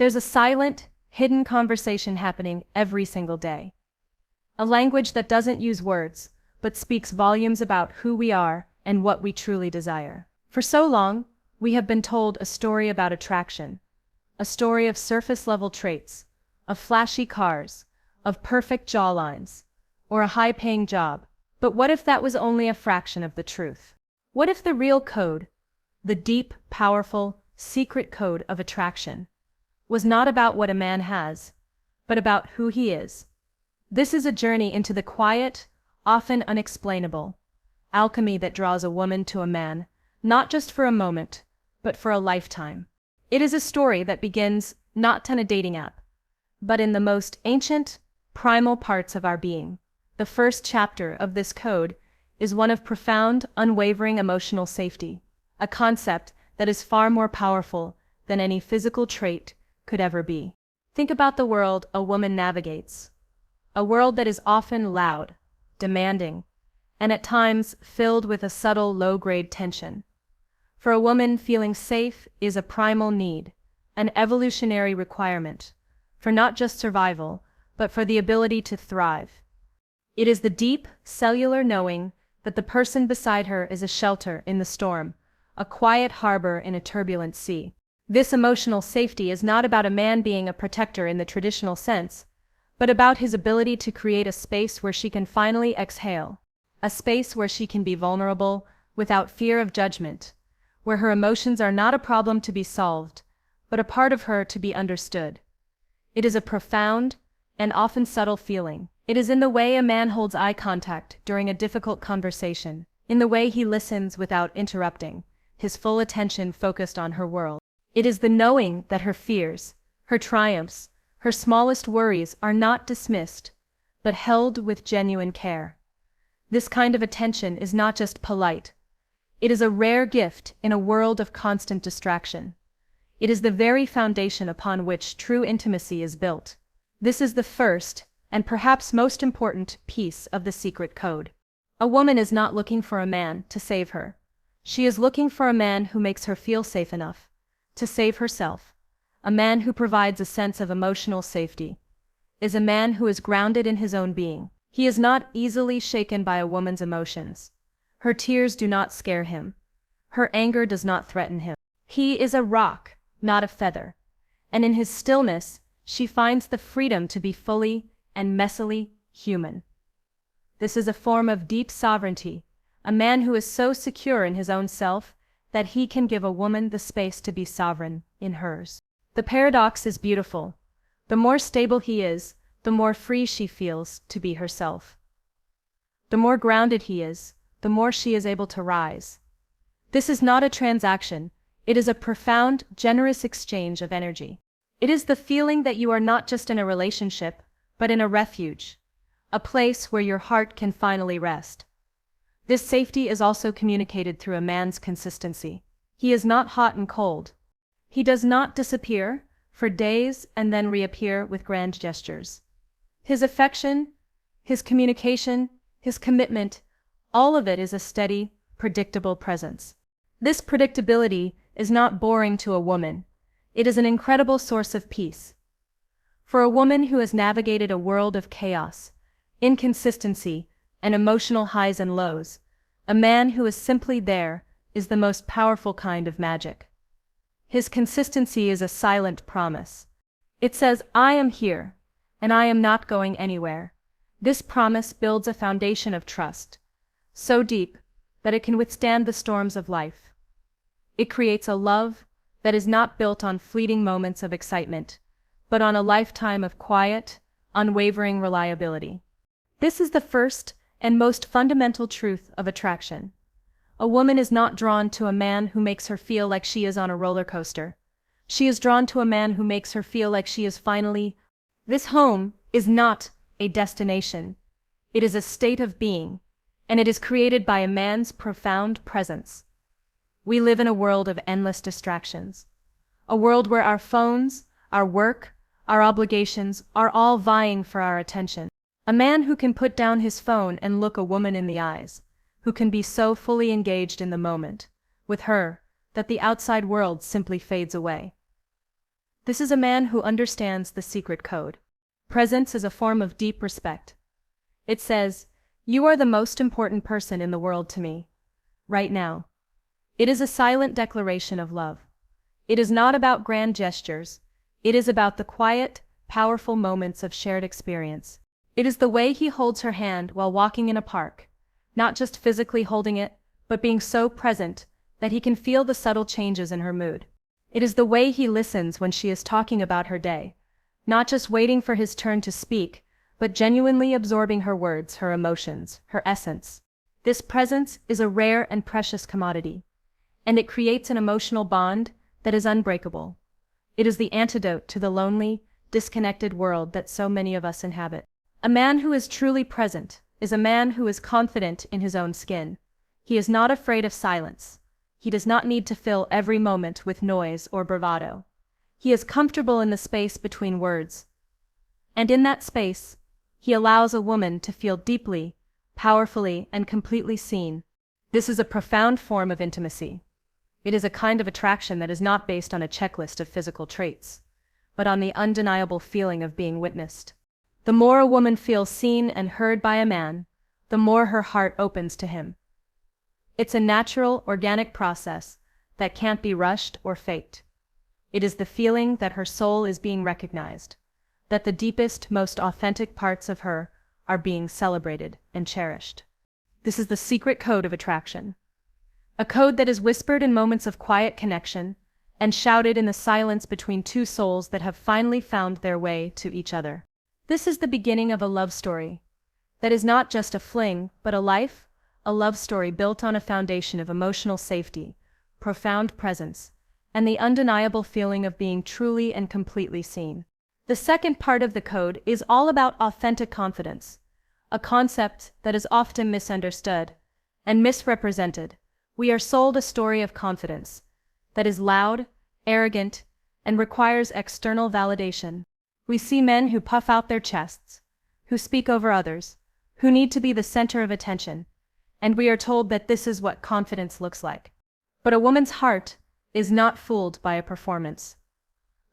There's a silent, hidden conversation happening every single day. A language that doesn't use words, but speaks volumes about who we are and what we truly desire. For so long, we have been told a story about attraction, a story of surface-level traits, of flashy cars, of perfect jawlines, or a high-paying job. But what if that was only a fraction of the truth? What if the real code, the deep, powerful, secret code of attraction, was not about what a man has, but about who he is? This is a journey into the quiet, often unexplainable, alchemy that draws a woman to a man, not just for a moment, but for a lifetime. It is a story that begins not on a dating app, but in the most ancient, primal parts of our being. The first chapter of this code is one of profound, unwavering emotional safety, a concept that is far more powerful than any physical trait could ever be. Think about the world a woman navigates. A world that is often loud, demanding, and at times filled with a subtle low-grade tension. For a woman, feeling safe is a primal need, an evolutionary requirement, for not just survival, but for the ability to thrive. It is the deep, cellular knowing that the person beside her is a shelter in the storm, a quiet harbor in a turbulent sea. This emotional safety is not about a man being a protector in the traditional sense, but about his ability to create a space where she can finally exhale, a space where she can be vulnerable without fear of judgment, where her emotions are not a problem to be solved, but a part of her to be understood. It is a profound and often subtle feeling. It is in the way a man holds eye contact during a difficult conversation, in the way he listens without interrupting, his full attention focused on her world. It is the knowing that her fears, her triumphs, her smallest worries are not dismissed, but held with genuine care. This kind of attention is not just polite. It is a rare gift in a world of constant distraction. It is the very foundation upon which true intimacy is built. This is the first, and perhaps most important, piece of the secret code. A woman is not looking for a man to save her. She is looking for a man who makes her feel safe enough to save herself. A man who provides a sense of emotional safety is a man who is grounded in his own being. He is not easily shaken by a woman's emotions. Her tears do not scare him. Her anger does not threaten him. He is a rock, not a feather. And in his stillness, she finds the freedom to be fully and messily human. This is a form of deep sovereignty, a man who is so secure in his own self that he can give a woman the space to be sovereign in hers. The paradox is beautiful. The more stable he is, the more free she feels to be herself. The more grounded he is, the more she is able to rise. This is not a transaction, it is a profound, generous exchange of energy. It is the feeling that you are not just in a relationship, but in a refuge, a place where your heart can finally rest. This safety is also communicated through a man's consistency. He is not hot and cold. He does not disappear for days and then reappear with grand gestures. His affection, his communication, his commitment, all of it is a steady, predictable presence. This predictability is not boring to a woman. It is an incredible source of peace. For a woman who has navigated a world of chaos, inconsistency, and emotional highs and lows, a man who is simply there is the most powerful kind of magic. His consistency is a silent promise. It says, "I am here, and I am not going anywhere." This promise builds a foundation of trust, so deep that it can withstand the storms of life. It creates a love that is not built on fleeting moments of excitement, but on a lifetime of quiet, unwavering reliability. This is the first and most fundamental truth of attraction. A woman is not drawn to a man who makes her feel like she is on a roller coaster. She is drawn to a man who makes her feel like she is finally. This home is not a destination. It is a state of being, and it is created by a man's profound presence. We live in a world of endless distractions, a world where our phones, our work, our obligations are all vying for our attention. A man who can put down his phone and look a woman in the eyes, who can be so fully engaged in the moment with her that the outside world simply fades away. This is a man who understands the secret code. Presence is a form of deep respect. It says, "You are the most important person in the world to me. Right now." It is a silent declaration of love. It is not about grand gestures. It is about the quiet, powerful moments of shared experience. It is the way he holds her hand while walking in a park, not just physically holding it, but being so present that he can feel the subtle changes in her mood. It is the way he listens when she is talking about her day, not just waiting for his turn to speak, but genuinely absorbing her words, her emotions, her essence. This presence is a rare and precious commodity, and it creates an emotional bond that is unbreakable. It is the antidote to the lonely, disconnected world that so many of us inhabit. A man who is truly present is a man who is confident in his own skin. He is not afraid of silence. He does not need to fill every moment with noise or bravado. He is comfortable in the space between words. And in that space, he allows a woman to feel deeply, powerfully, and completely seen. This is a profound form of intimacy. It is a kind of attraction that is not based on a checklist of physical traits, but on the undeniable feeling of being witnessed. The more a woman feels seen and heard by a man, the more her heart opens to him. It's a natural, organic process that can't be rushed or faked. It is the feeling that her soul is being recognized, that the deepest, most authentic parts of her are being celebrated and cherished. This is the secret code of attraction. A code that is whispered in moments of quiet connection and shouted in the silence between two souls that have finally found their way to each other. This is the beginning of a love story that is not just a fling, but a love story built on a foundation of emotional safety, profound presence, and the undeniable feeling of being truly and completely seen. The second part of the code is all about authentic confidence, a concept that is often misunderstood and misrepresented. We are sold a story of confidence that is loud, arrogant, and requires external validation. We see men who puff out their chests, who speak over others, who need to be the center of attention, and we are told that this is what confidence looks like. But a woman's heart is not fooled by a performance.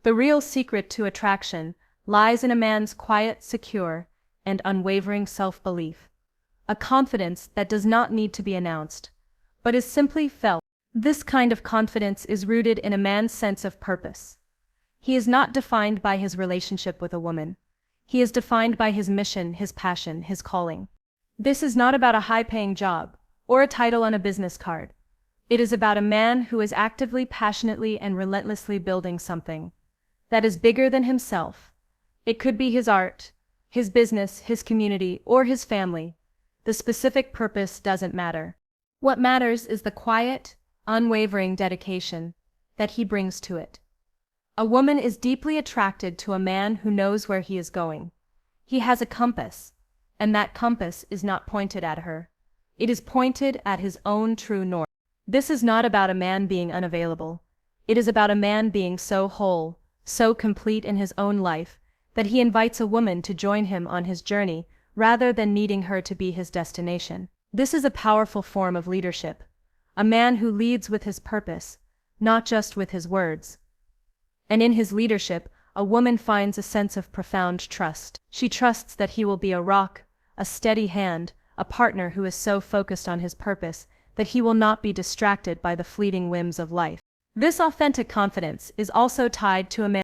The real secret to attraction lies in a man's quiet, secure, and unwavering self-belief, a confidence that does not need to be announced, but is simply felt. This kind of confidence is rooted in a man's sense of purpose. He is not defined by his relationship with a woman. He is defined by his mission, his passion, his calling. This is not about a high-paying job or a title on a business card. It is about a man who is actively, passionately, and relentlessly building something that is bigger than himself. It could be his art, his business, his community, or his family. The specific purpose doesn't matter. What matters is the quiet, unwavering dedication that he brings to it. A woman is deeply attracted to a man who knows where he is going. He has a compass, and that compass is not pointed at her. It is pointed at his own true north. This is not about a man being unavailable. It is about a man being so whole, so complete in his own life, that he invites a woman to join him on his journey rather than needing her to be his destination. This is a powerful form of leadership, a man who leads with his purpose, not just with his words. And in his leadership, a woman finds a sense of profound trust. She trusts that he will be a rock, a steady hand, a partner who is so focused on his purpose that he will not be distracted by the fleeting whims of life. This authentic confidence is also tied to a man's